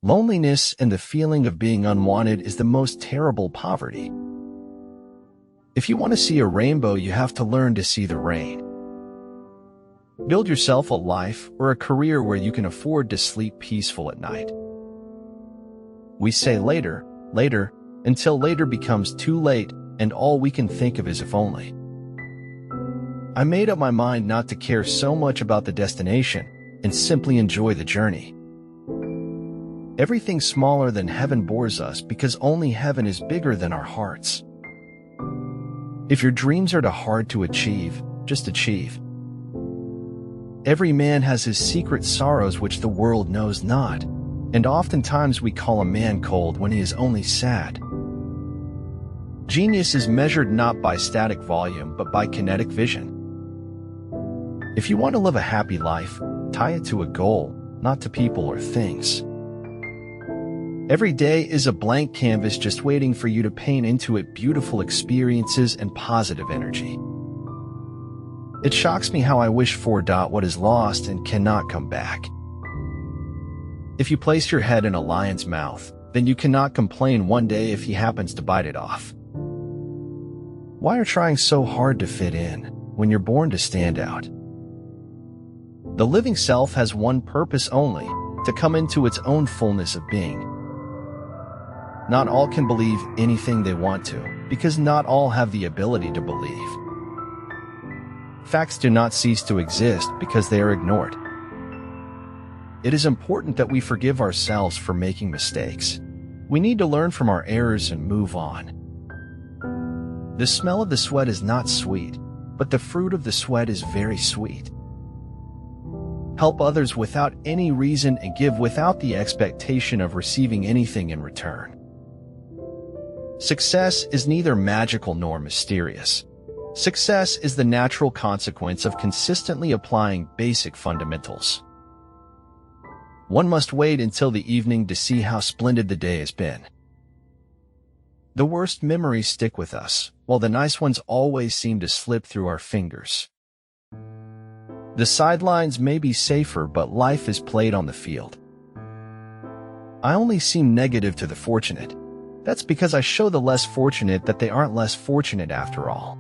Loneliness and the feeling of being unwanted is the most terrible poverty. If you want to see a rainbow, you have to learn to see the rain. Build yourself a life or a career where you can afford to sleep peaceful at night. We say later, later, until later becomes too late, and all we can think of is if only. I made up my mind not to care so much about the destination and simply enjoy the journey. Everything smaller than heaven bores us because only heaven is bigger than our hearts. If your dreams are too hard to achieve, just achieve. Every man has his secret sorrows which the world knows not, and oftentimes we call a man cold when he is only sad. Genius is measured not by static volume but by kinetic vision. If you want to live a happy life, tie it to a goal, not to people or things. Every day is a blank canvas just waiting for you to paint into it beautiful experiences and positive energy. It shocks me how I wish for what is lost and cannot come back. If you place your head in a lion's mouth, then you cannot complain one day if he happens to bite it off. Why are trying so hard to fit in when you're born to stand out? The living self has one purpose only, to come into its own fullness of being. Not all can believe anything they want to, because not all have the ability to believe. Facts do not cease to exist because they are ignored. It is important that we forgive ourselves for making mistakes. We need to learn from our errors and move on. The smell of the sweat is not sweet, but the fruit of the sweat is very sweet. Help others without any reason and give without the expectation of receiving anything in return. Success is neither magical nor mysterious. Success is the natural consequence of consistently applying basic fundamentals. One must wait until the evening to see how splendid the day has been. The worst memories stick with us, while the nice ones always seem to slip through our fingers. The sidelines may be safer, but life is played on the field. I only seem negative to the fortunate. That's because I show the less fortunate that they aren't less fortunate after all.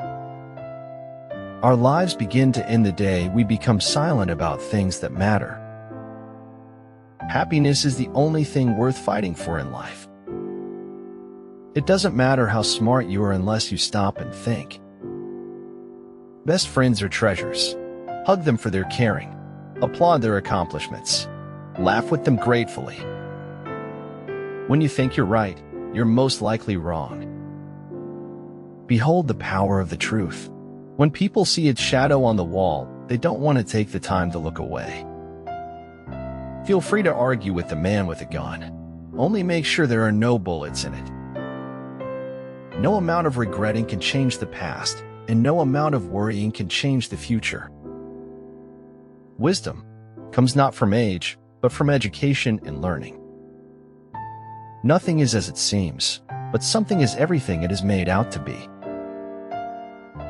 Our lives begin to end the day we become silent about things that matter. Happiness is the only thing worth fighting for in life. It doesn't matter how smart you are unless you stop and think. Best friends are treasures. Hug them for their caring. Applaud their accomplishments. Laugh with them gratefully. When you think you're right, you're most likely wrong. Behold the power of the truth. When people see its shadow on the wall, they don't want to take the time to look away. Feel free to argue with the man with a gun. Only make sure there are no bullets in it. No amount of regretting can change the past, and no amount of worrying can change the future. Wisdom comes not from age, but from education and learning. Nothing is as it seems, but something is everything it is made out to be.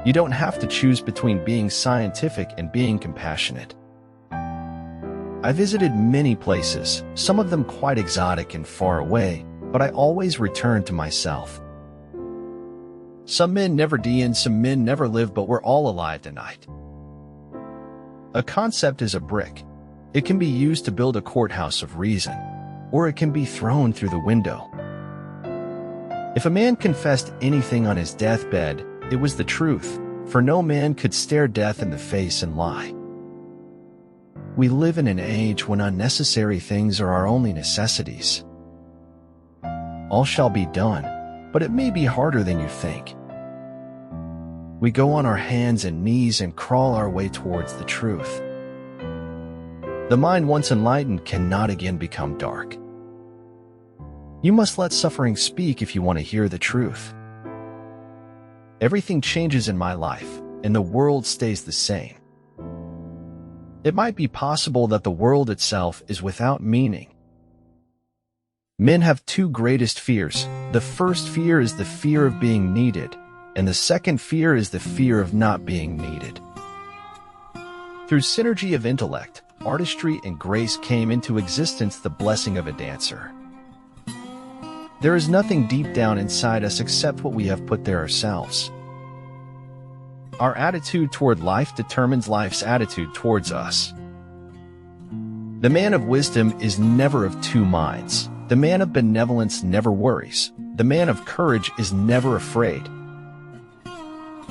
You don't have to choose between being scientific and being compassionate. I visited many places, some of them quite exotic and far away, but I always returned to myself. Some men never die and some men never live, but we're all alive tonight. A concept is a brick. It can be used to build a courthouse of reason, or it can be thrown through the window. If a man confessed anything on his deathbed, it was the truth, for no man could stare death in the face and lie. We live in an age when unnecessary things are our only necessities. All shall be done, but it may be harder than you think. We go on our hands and knees and crawl our way towards the truth. The mind once enlightened cannot again become dark. You must let suffering speak if you want to hear the truth. Everything changes in my life, and the world stays the same. It might be possible that the world itself is without meaning. Men have two greatest fears. The first fear is the fear of being needed, and the second fear is the fear of not being needed. Through synergy of intellect, artistry, and grace came into existence the blessing of a dancer. There is nothing deep down inside us except what we have put there ourselves. Our attitude toward life determines life's attitude towards us. The man of wisdom is never of two minds. The man of benevolence never worries. The man of courage is never afraid.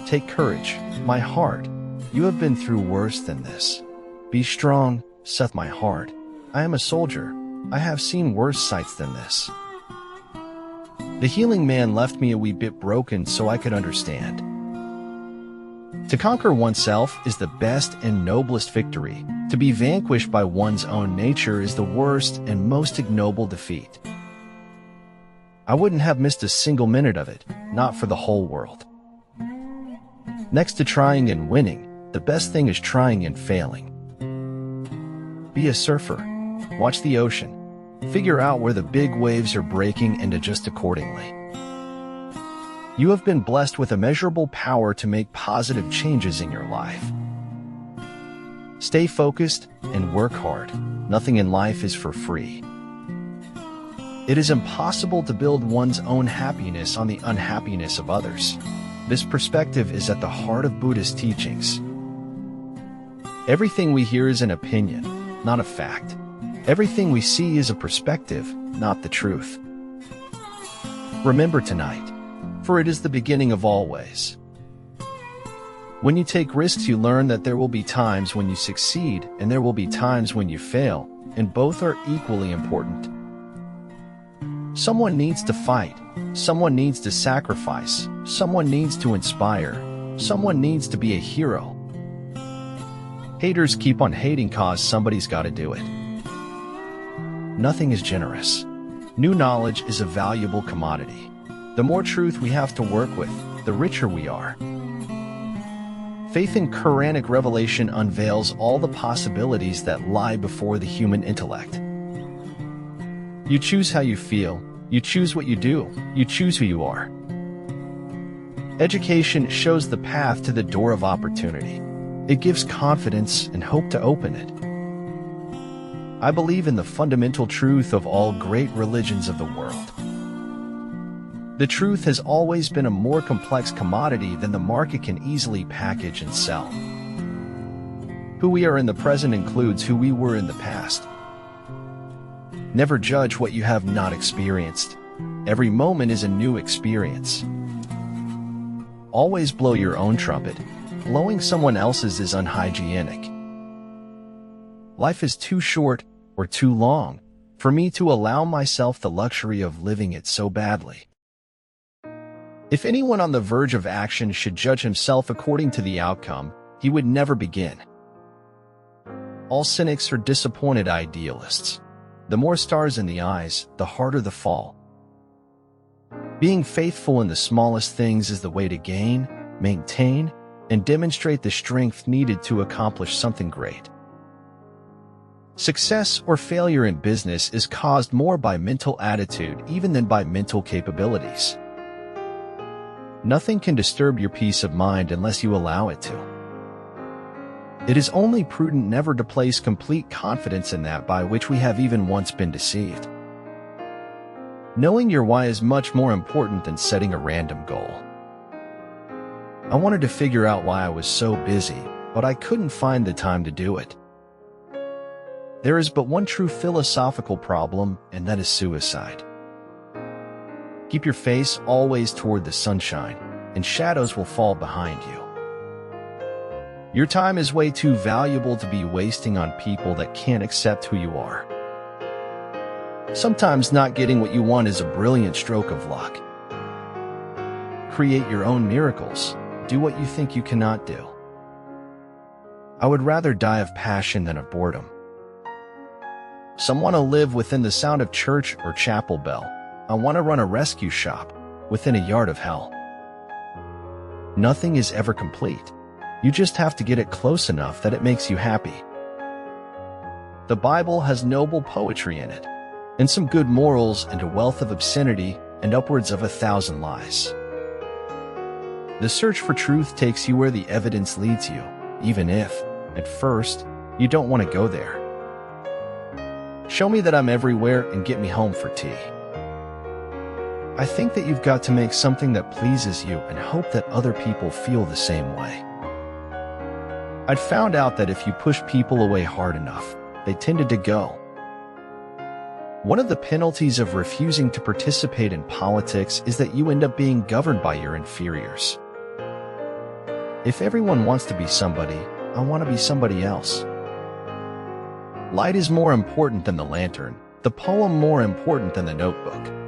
Take courage, my heart. You have been through worse than this. Be strong, saith my heart. I am a soldier. I have seen worse sights than this. The healing man left me a wee bit broken so I could understand. To conquer oneself is the best and noblest victory. To be vanquished by one's own nature is the worst and most ignoble defeat. I wouldn't have missed a single minute of it, not for the whole world. Next to trying and winning, the best thing is trying and failing. Be a surfer. Watch the ocean. Figure out where the big waves are breaking and adjust accordingly. You have been blessed with immeasurable power to make positive changes in your life. Stay focused and work hard. Nothing in life is for free. It is impossible to build one's own happiness on the unhappiness of others. This perspective is at the heart of Buddhist teachings. Everything we hear is an opinion, not a fact. Everything we see is a perspective, not the truth. Remember tonight, for it is the beginning of all ways. When you take risks, you learn that there will be times when you succeed and there will be times when you fail, and both are equally important. Someone needs to fight. Someone needs to sacrifice. Someone needs to inspire. Someone needs to be a hero. Haters keep on hating cause somebody's got to do it. Nothing is generous. New knowledge is a valuable commodity. The more truth we have to work with, the richer we are. Faith in Quranic revelation unveils all the possibilities that lie before the human intellect. You choose how you feel. You choose what you do. You choose who you are. Education shows the path to the door of opportunity. It gives confidence and hope to open it. I believe in the fundamental truth of all great religions of the world. The truth has always been a more complex commodity than the market can easily package and sell. Who we are in the present includes who we were in the past. Never judge what you have not experienced. Every moment is a new experience. Always blow your own trumpet. Blowing someone else's is unhygienic. Life is too short or too long for me to allow myself the luxury of living it so badly. If anyone on the verge of action should judge himself according to the outcome, he would never begin. All cynics are disappointed idealists. The more stars in the eyes, the harder the fall. Being faithful in the smallest things is the way to gain, maintain, and demonstrate the strength needed to accomplish something great. Success or failure in business is caused more by mental attitude even than by mental capabilities. Nothing can disturb your peace of mind unless you allow it to. It is only prudent never to place complete confidence in that by which we have even once been deceived. Knowing your why is much more important than setting a random goal. I wanted to figure out why I was so busy, but I couldn't find the time to do it. There is but one true philosophical problem, and that is suicide. Keep your face always toward the sunshine, and shadows will fall behind you. Your time is way too valuable to be wasting on people that can't accept who you are. Sometimes not getting what you want is a brilliant stroke of luck. Create your own miracles. Do what you think you cannot do. I would rather die of passion than of boredom. Some want to live within the sound of church or chapel bell. I want to run a rescue shop within a yard of hell. Nothing is ever complete. You just have to get it close enough that it makes you happy. The Bible has noble poetry in it, and some good morals and a wealth of obscenity and upwards of 1,000 lies. The search for truth takes you where the evidence leads you, even if, at first, you don't want to go there. Show me that I'm everywhere and get me home for tea. I think that you've got to make something that pleases you and hope that other people feel the same way. I'd found out that if you push people away hard enough, they tended to go. One of the penalties of refusing to participate in politics is that you end up being governed by your inferiors. If everyone wants to be somebody, I want to be somebody else. Light is more important than the lantern, the poem more important than the notebook.